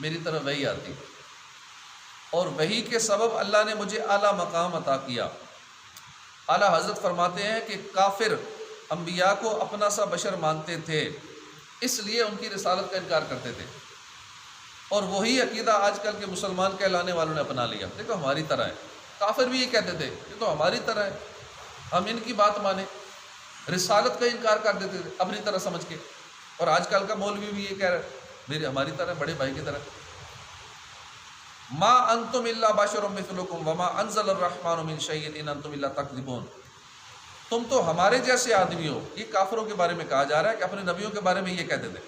میری طرف وحی آتی اور وحی کے سبب اللہ نے مجھے اعلیٰ مقام عطا کیا۔ اعلیٰ حضرت فرماتے ہیں کہ کافر انبیاء کو اپنا سا بشر مانتے تھے، اس لیے ان کی رسالت کا انکار کرتے تھے، اور وہی عقیدہ آج کل کے مسلمان کہلانے والوں نے اپنا لیا۔ دیکھو ہماری طرح ہے، کافر بھی یہ کہتے تھے یہ تو ہماری طرح ہے، ہم ان کی بات مانیں، رسالت کا انکار کر دیتے تھے اپنی طرح سمجھ کے۔ اور آج کل کا مولوی بھی یہ کہہ رہا ہے میرے ہماری طرح، بڑے بھائی کی طرح۔ ما انتم الا بشر مثلکم وما انزل الرحمن من شیء ان انتم الا تکذبون، تم تو ہمارے جیسے آدمی ہو۔ یہ کافروں کے بارے میں کہا جا رہا ہے کہ اپنے نبیوں کے بارے میں یہ کہتے تھے،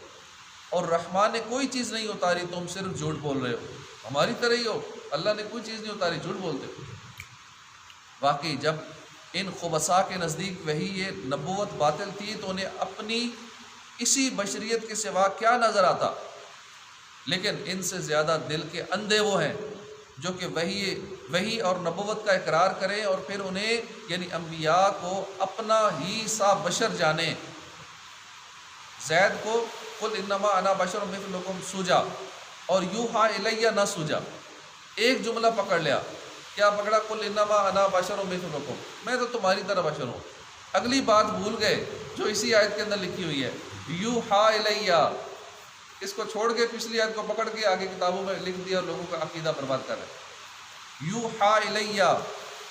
اور رحمان نے کوئی چیز نہیں اتاری، تم صرف جھوٹ بول رہے ہو، ہماری طرح ہی ہو، اللہ نے کوئی چیز نہیں اتاری، جھوٹ بولتے ہو۔ واقعی جب ان خبثاء کے نزدیک وہی یہ نبوت باطل تھی تو انہیں اپنی اسی بشریت کے سوا کیا نظر آتا، لیکن ان سے زیادہ دل کے اندھے وہ ہیں جو کہ وہی اور نبوت کا اقرار کریں اور پھر انہیں یعنی انبیاء کو اپنا ہی سا بشر جانیں۔ زید کو قل انما انا بشر مثلکم سوجا اور یوحا الیہ نہ سوجا، ایک جملہ پکڑ لیا، کیا پکڑا؟ قل انما انا بشر مثلکم، میں تو تمہاری طرح بشر ہوں۔ اگلی بات بھول گئے جو اسی آیت کے اندر لکھی ہوئی ہے، یوحا الیہ، اس کو چھوڑ کے پچھلی آیت کو پکڑ کے آگے کتابوں میں لکھ دیا اور لوگوں کا عقیدہ برباد کر رہے۔ یوحا الیہ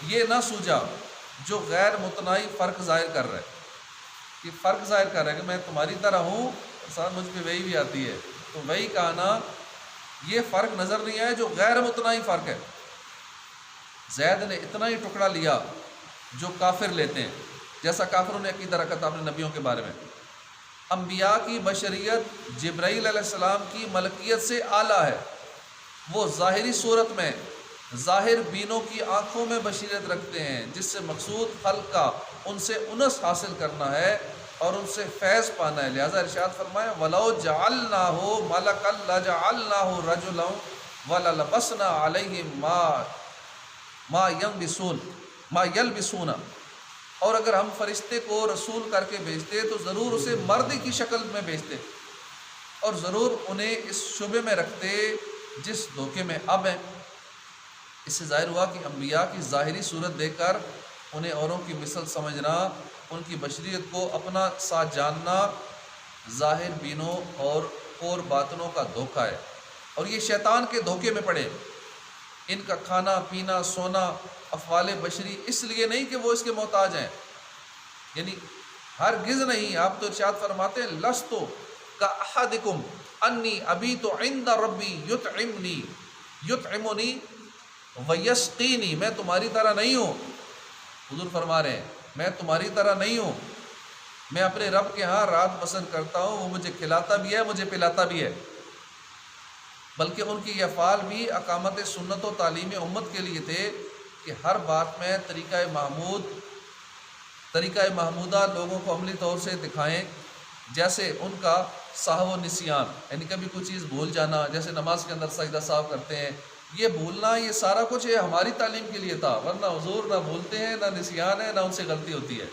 یہ نہ سوجا جو غیر متناہی فرق ظاہر کر رہا ہے، یہ فرق ظاہر کر رہا ہے کہ میں تمہاری طرح ہوں، ساتھ مجھ پہ وہی بھی آتی ہے، تو وہی کہنا یہ فرق نظر نہیں آئے جو غیر متناہی فرق ہے۔ زید نے اتنا ہی ٹکڑا لیا جو کافر لیتے ہیں، جیسا کافروں نے عقیدہ رکھا تھا اپنے نبیوں کے بارے میں۔ انبیاء کی بشریت جبرائیل علیہ السلام کی ملکیت سے اعلیٰ ہے، وہ ظاہری صورت میں ظاہر بینوں کی آنکھوں میں بشریت رکھتے ہیں، جس سے مقصود خلق کا ان سے انس حاصل کرنا ہے اور ان سے فیض پانا ہے۔ لہذا ارشاد فرمایا وَلَوْ جَعَلْنَاهُ مَلَكًا لَجَعَلْنَاهُ رَجُلًا وَلَلَبَسْنَا عَلَيْهِمْ مَا يَلْبِسُونَ، اور اگر ہم فرشتے کو رسول کر کے بھیجتے تو ضرور اسے مرد کی شکل میں بھیجتے اور ضرور انہیں اس شبے میں رکھتے جس دھوکے میں اب ہیں۔ اس سے ظاہر ہوا کہ انبیاء کی ظاہری صورت دیکھ کر انہیں اوروں کی مثل سمجھنا، ان کی بشریت کو اپنا ساتھ جاننا ظاہر بینوں اور باطنوں کا دھوکہ ہے، اور یہ شیطان کے دھوکے میں پڑے۔ ان کا کھانا پینا سونا افعال بشری اس لیے نہیں کہ وہ اس کے محتاج ہیں، یعنی ہرگز نہیں۔ آپ تو ارشاد فرماتے ہیں لستو کاحدکم انی ابیت عند ربی یطعمنی ویسقینی، میں تمہاری طرح نہیں ہوں۔ حضور فرما رہے ہیں میں تمہاری طرح نہیں ہوں، میں اپنے رب کے ہاں رات بسر کرتا ہوں، وہ مجھے کھلاتا بھی ہے مجھے پلاتا بھی ہے، بلکہ ان کی یہ افعال بھی اقامت سنت و تعلیم امت کے لیے تھے کہ ہر بات میں طریقہ محمودہ لوگوں کو عملی طور سے دکھائیں، جیسے ان کا سہو و نسیان، یعنی کبھی کوئی چیز بھول جانا، جیسے نماز کے اندر سجدہ سہو کرتے ہیں، یہ بھولنا یہ سارا کچھ یہ ہماری تعلیم کے لیے تھا، ورنہ حضور نہ بھولتے ہیں نہ نسیان ہے نہ ان سے غلطی ہوتی ہے۔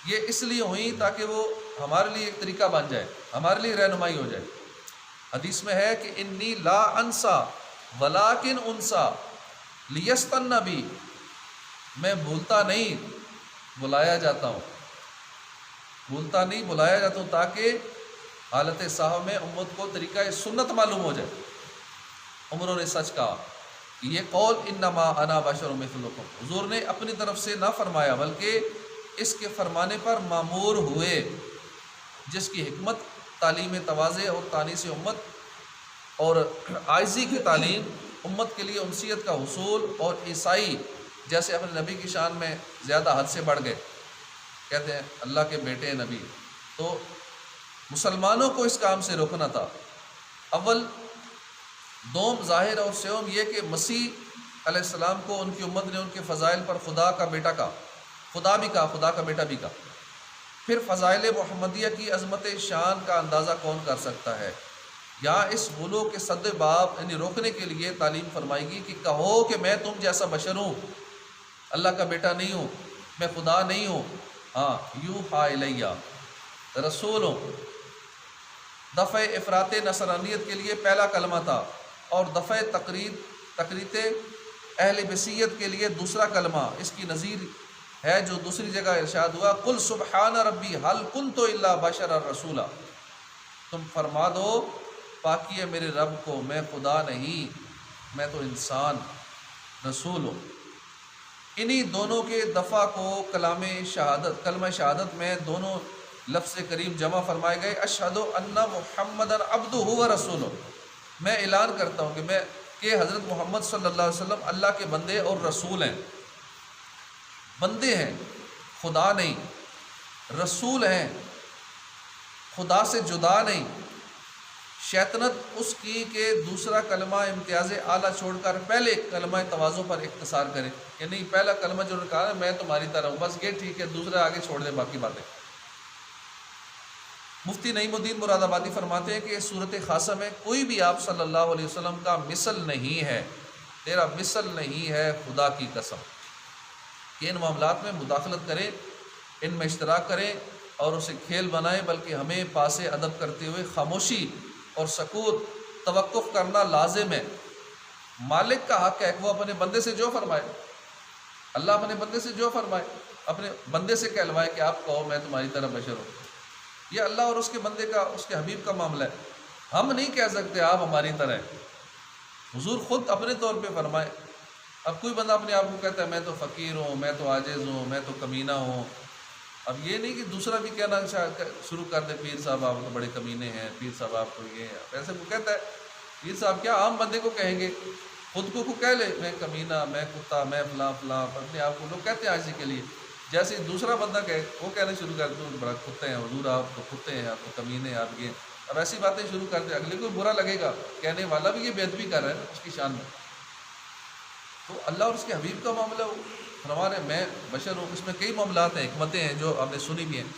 یہ اس لیے ہوئی تاکہ وہ ہمارے لیے ایک طریقہ بن جائے، ہمارے لیے رہنمائی ہو جائے۔ حدیث میں ہے کہ انی لا انسا ولیکن انسا لیستن بی، میں بھولتا نہیں بلایا جاتا ہوں، بھولتا نہیں بلایا جاتا ہوں، تاکہ حالت صاحب میں امت کو طریقہ سنت معلوم ہو جائے۔ عمروں نے سچ کہا، یہ قول انما انا بشر مثلکم، حضور نے اپنی طرف سے نہ فرمایا بلکہ اس کے فرمانے پر مامور ہوئے، جس کی حکمت تعلیم تواضع اور تانیث امت اور عاجزی کی تعلیم، امت کے لیے انسیت کا حصول، اور عیسائی جیسے اپنے نبی کی شان میں زیادہ حد سے بڑھ گئے، کہتے ہیں اللہ کے بیٹے ہیں نبی، تو مسلمانوں کو اس کام سے روکنا تھا۔ اول دوم ظاہر اور سوم یہ کہ مسیح علیہ السلام کو ان کی امت نے ان کے فضائل پر خدا کا بیٹا کہا، خدا بھی کہا، خدا کا بیٹا بھی کہا۔ پھر فضائل محمدیہ کی عظمت شان کا اندازہ کون کر سکتا ہے؟ یہاں اس غلو کے صد باب یعنی روکنے کے لیے تعلیم فرمائے گی کہ کہو کہ میں تم جیسا بشر ہوں، اللہ کا بیٹا نہیں ہوں، میں خدا نہیں ہوں، ہاں یوحیٰ الیہ رسول ہوں۔ دفع افراط نصرانیت کے لیے پہلا کلمہ تھا، اور دفع تقریت اہل بصیت کے لیے دوسرا کلمہ۔ اس کی نظیر ہے جو دوسری جگہ ارشاد ہوا، قل سبحان ربی هل کنت الا بشرا رسولا، تم فرما دو پاکی ہے میرے رب کو، میں خدا نہیں، میں تو انسان رسول ہوں۔ انہی دونوں کے دفع کو کلمہ شہادت میں دونوں لفظ کریم جمع فرمائے گئے، اشہد ان محمدًا عبدہ و رسولہ، میں اعلان کرتا ہوں کہ حضرت محمد صلی اللہ علیہ وسلم اللہ کے بندے اور رسول ہیں۔ بندے ہیں، خدا نہیں، رسول ہیں، خدا سے جدا نہیں۔ شیطنت اس کی کہ دوسرا کلمہ امتیاز اعلیٰ چھوڑ کر پہلے کلمہ تواضع پر اختصار کرے، یعنی پہلا کلمہ جو نے کہا میں تمہاری طرح ہوں، بس یہ ٹھیک ہے، دوسرا آگے چھوڑ دیں باقی باتیں۔ مفتی نعیم الدین مراد آبادی فرماتے ہیں کہ صورت خاصہ میں کوئی بھی آپ صلی اللہ علیہ وسلم کا مثل نہیں ہے، تیرا مثل نہیں ہے خدا کی قسم، کہ ان معاملات میں مداخلت کریں، ان میں اشتراک کریں اور اسے کھیل بنائیں، بلکہ ہمیں پاس ادب کرتے ہوئے خاموشی اور سکوت توقف کرنا لازم ہے۔ مالک کا حق ہے کہ وہ اپنے بندے سے جو فرمائے، اللہ اپنے بندے سے جو فرمائے، اپنے بندے سے کہلوائے کہ آپ کہو میں تمہاری طرح بشر ہوں۔ یہ اللہ اور اس کے بندے کا، اس کے حبیب کا معاملہ ہے، ہم نہیں کہہ سکتے آپ ہماری طرح ہیں۔ حضور خود اپنے طور پہ فرمائے۔ اب کوئی بندہ اپنے آپ کو کہتا ہے میں تو فقیر ہوں، میں تو عاجز ہوں، میں تو کمینہ ہوں، اب یہ نہیں کہ دوسرا بھی کہنا شروع کر دے پیر صاحب آپ تو بڑے کمینے ہیں، پیر صاحب آپ کو یہ ایسے وہ کہتا ہے، پیر صاحب کیا عام بندے کو کہیں گے، خود کو کہہ لے میں کمینہ، میں کتا، میں فلاں فلاں، اپنے آپ کو لوگ کہتے ہیں عاجزی کے لیے، جیسے دوسرا بندہ کہے وہ کہنا شروع کر دیں بڑا کتے ہیں حضور، آپ تو کتے ہیں، آپ تو کمینے ہیں، آپ یہ، اب ایسی باتیں شروع کر دیں، اگلے کو برا لگے گا، کہنے والا بھی یہ بے ادبی کر رہا ہے اس کی شان میں۔ تو اللہ اور اس کے حبیب کا معاملہ ہو، فرما رہے میں بشر ہوں، اس میں کئی معاملات ہیں، حکمتیں ہیں جو آپ نے سنی بھی ہیں۔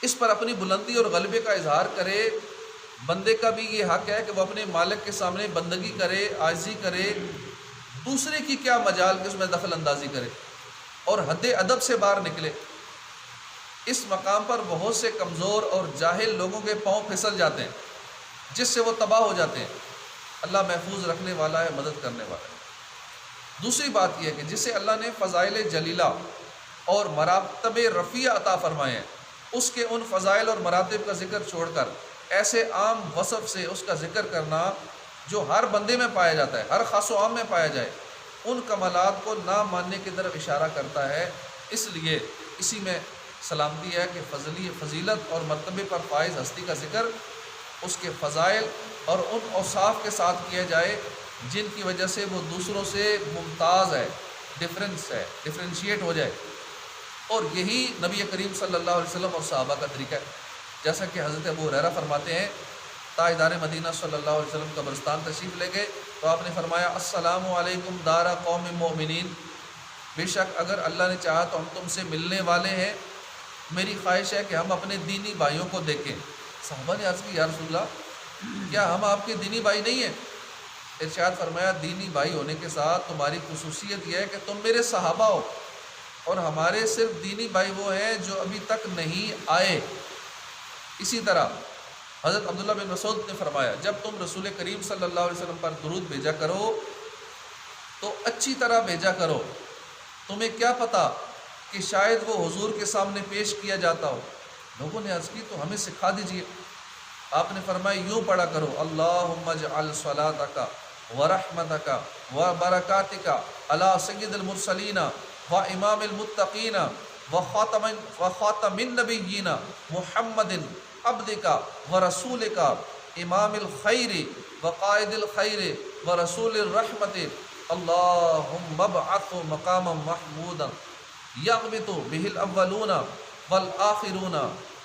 اس پر اپنی بلندی اور غلبے کا اظہار کرے، بندے کا بھی یہ حق ہے کہ وہ اپنے مالک کے سامنے بندگی کرے، عاجزی کرے، دوسرے کی کیا مجال کہ اس میں دخل اندازی کرے اور حد ادب سے باہر نکلے۔ اس مقام پر بہت سے کمزور اور جاہل لوگوں کے پاؤں پھسل جاتے ہیں، جس سے وہ تباہ ہو جاتے ہیں۔ اللہ محفوظ رکھنے والا ہے، مدد کرنے والا ہے۔ دوسری بات یہ ہے کہ جسے اللہ نے فضائل جلیلہ اور مراتب رفیع عطا فرمائے ہیں، اس کے ان فضائل اور مراتب کا ذکر چھوڑ کر ایسے عام وصف سے اس کا ذکر کرنا جو ہر بندے میں پایا جاتا ہے، ہر خاص و عام میں پایا جائے، ان کمالات کو نہ ماننے کی طرف اشارہ کرتا ہے۔ اس لیے اسی میں سلامتی ہے کہ فضیلت اور مرتبے پر فائز ہستی کا ذکر اس کے فضائل اور ان اوصاف کے ساتھ کیا جائے جن کی وجہ سے وہ دوسروں سے ممتاز ہے، ڈفرینشیٹ ہو جائے، اور یہی نبی کریم صلی اللہ علیہ وسلم اور صحابہ کا طریقہ ہے۔ جیسا کہ حضرت ابو ہریرہ فرماتے ہیں، تاجدار مدینہ صلی اللہ علیہ وسلم قبرستان تشریف لے گئے تو آپ نے فرمایا السلام علیکم دار قوم مومنین، بے شک اگر اللہ نے چاہا تو ہم تم سے ملنے والے ہیں، میری خواہش ہے کہ ہم اپنے دینی بھائیوں کو دیکھیں۔ صحابہ نے عرض کی یا رسول اللہ کیا ہم آپ کے دینی بھائی نہیں ہیں؟ ارشاد فرمایا دینی بھائی ہونے کے ساتھ تمہاری خصوصیت یہ ہے کہ تم میرے صحابہ ہو، اور ہمارے صرف دینی بھائی وہ ہیں جو ابھی تک نہیں آئے۔ اسی طرح حضرت عبداللہ بن مسعود نے فرمایا جب تم رسول کریم صلی اللہ علیہ وسلم پر درود بھیجا کرو تو اچھی طرح بھیجا کرو، تمہیں کیا پتہ کہ شاید وہ حضور کے سامنے پیش کیا جاتا ہو۔ لوگوں نے عرض کی تو ہمیں سکھا دیجئے۔ آپ نے فرمایا یوں پڑھا کرو، اللہم اجعل صلاتک ورحمتک وبرکاتک علی سید المرسلین و امام المتقین وخاتم النبیین محمد عبدک ورسولک امام الخیر وقائد الخیر ورسول الرحمت، اللہم ابعث مقاما محمودا یغبط بہ الاولون والآخرون،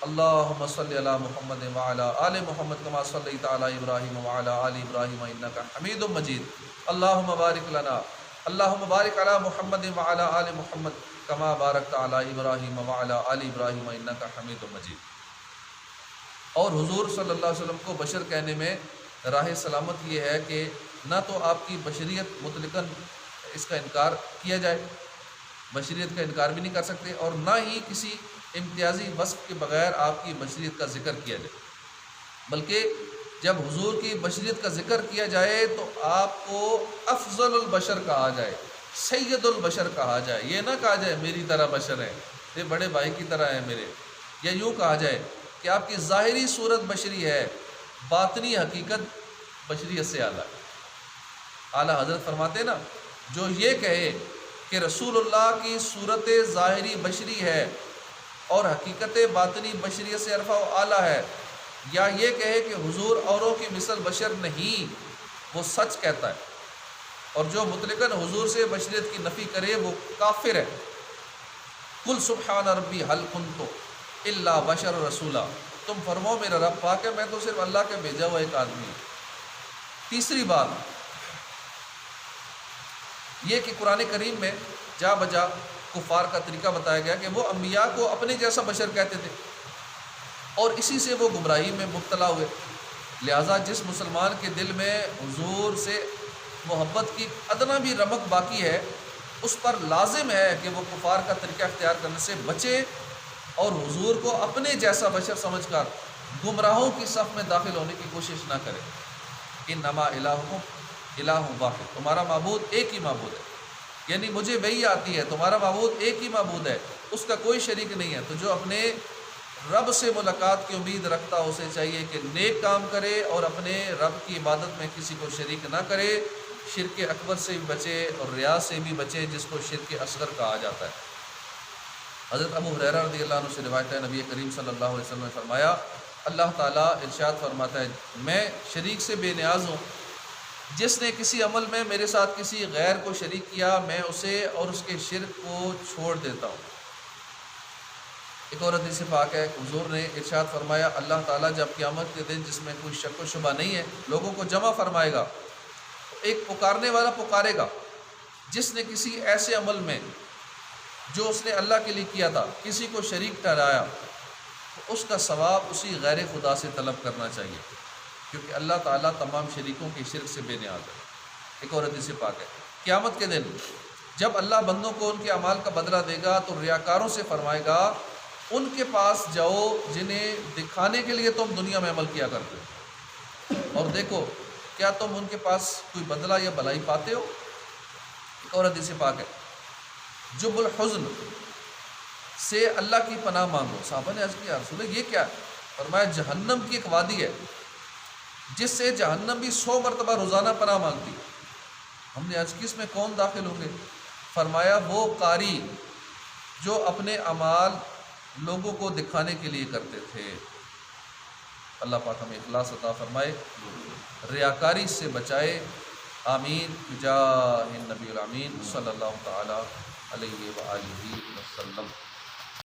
اللہم صلی علی محمد وعلی آل محمد کما صلیت علی ابراہیم وعلی آل ابراہیم انکا حمید مجید، اللہم بارک لنا، اللہم بارک علی محمد وعلی آل محمد کما بارکت علی ابراہیم وعلی آل ابراہیم انکا حمید مجید۔ اور حضور صلی اللہ علیہ وسلم کو بشر کہنے میں راہ سلامت یہ ہے کہ نہ تو آپ کی بشریت مطلقاً اس کا انکار کیا جائے، بشریت کا انکار بھی نہیں کر سکتے، اور نہ ہی کسی امتیازی وصف کے بغیر آپ کی بشریت کا ذکر کیا جائے، بلکہ جب حضور کی بشریت کا ذکر کیا جائے تو آپ کو افضل البشر کہا جائے، سید البشر کہا جائے، یہ نہ کہا جائے میری طرح بشر ہے، یہ بڑے بھائی کی طرح ہے میرے، یا یوں کہا جائے کہ آپ کی ظاہری صورت بشری ہے، باطنی حقیقت بشریت سے اعلیٰ ہے۔ اعلیٰ حضرت فرماتے ہیں نا، جو یہ کہے کہ رسول اللہ کی صورت ظاہری بشری ہے اور حقیقت باطنی بشریت سے عرفہ و اعلیٰ ہے، یا یہ کہے کہ حضور اوروں کی مثل بشر نہیں، وہ سچ کہتا ہے، اور جو مطلقاً حضور سے بشریت کی نفی کرے وہ کافر ہے۔ قل سبحان ربی هل کنت الا بشر رسولا، تم فرماؤ میرا رب پاک ہے، میں تو صرف اللہ کے بھیجا ہوا ایک آدمی ہوں۔ تیسری بات یہ کہ قرآن کریم میں جا بجا کفار کا طریقہ بتایا گیا کہ وہ انبیاء کو اپنے جیسا بشر کہتے تھے، اور اسی سے وہ گمراہی میں مبتلا ہوئے۔ لہٰذا جس مسلمان کے دل میں حضور سے محبت کی ادنا بھی رمق باقی ہے، اس پر لازم ہے کہ وہ کفار کا طریقہ اختیار کرنے سے بچے اور حضور کو اپنے جیسا بشر سمجھ کر گمراہوں کی صف میں داخل ہونے کی کوشش نہ کرے۔ انما الہکم الہ واحد، تمہارا معبود ایک ہی معبود ہے، یعنی مجھے وہی آتی ہے، تمہارا معبود ایک ہی معبود ہے، اس کا کوئی شریک نہیں ہے۔ تو جو اپنے رب سے ملاقات کی امید رکھتا اسے چاہیے کہ نیک کام کرے اور اپنے رب کی عبادت میں کسی کو شریک نہ کرے، شرک اکبر سے بھی بچے اور ریا سے بھی بچے، جس کو شرک اصغر کہا جاتا ہے۔ حضرت ابو ہریرہ رضی اللہ عنہ سے روایت ہے، نبی کریم صلی اللہ علیہ وسلم نے فرمایا، اللہ تعالیٰ ارشاد فرماتا ہے، میں شریک سے بے نیاز ہوں، جس نے کسی عمل میں میرے ساتھ کسی غیر کو شریک کیا میں اسے اور اس کے شرک کو چھوڑ دیتا ہوں۔ ایک اور حدیث پاک ہے، حضور نے ارشاد فرمایا، اللہ تعالیٰ جب قیامت کے دن جس میں کوئی شک و شبہ نہیں ہے لوگوں کو جمع فرمائے گا، ایک پکارنے والا پکارے گا جس نے کسی ایسے عمل میں جو اس نے اللہ کے لیے کیا تھا کسی کو شریک ٹھہرایا، تو اس کا ثواب اسی غیر خدا سے طلب کرنا چاہیے، کیونکہ اللہ تعالیٰ تمام شریکوں کے شرک سے بے نیاز ہے۔ ایک اور حدیث پاک ہے، قیامت کے دن جب اللہ بندوں کو ان کے اعمال کا بدلہ دے گا تو ریاکاروں سے فرمائے گا، ان کے پاس جاؤ جنہیں دکھانے کے لیے تم دنیا میں عمل کیا کرتے ہو، اور دیکھو کیا تم ان کے پاس کوئی بدلہ یا بھلائی پاتے ہو۔ ایک اور حدیث پاک ہے، جب الحزن سے اللہ کی پناہ مانگو۔ صحابہ نے عرض کیا، رسول اللہ یہ کیا ہے؟ فرمایا جہنم کی ایک وادی ہے جس سے جہنم بھی 100 مرتبہ روزانہ پناہ مانگتی۔ ہم نے عرض کی اس میں کون داخل ہوں گے؟ فرمایا وہ قاری جو اپنے اعمال لوگوں کو دکھانے کے لیے کرتے تھے۔ اللہ پاک ہمیں اخلاص عطا فرمائے، ریاکاری سے بچائے، آمین بجاہ النبی الامین صلی اللہ تعالی علیہ وآلہ وسلم۔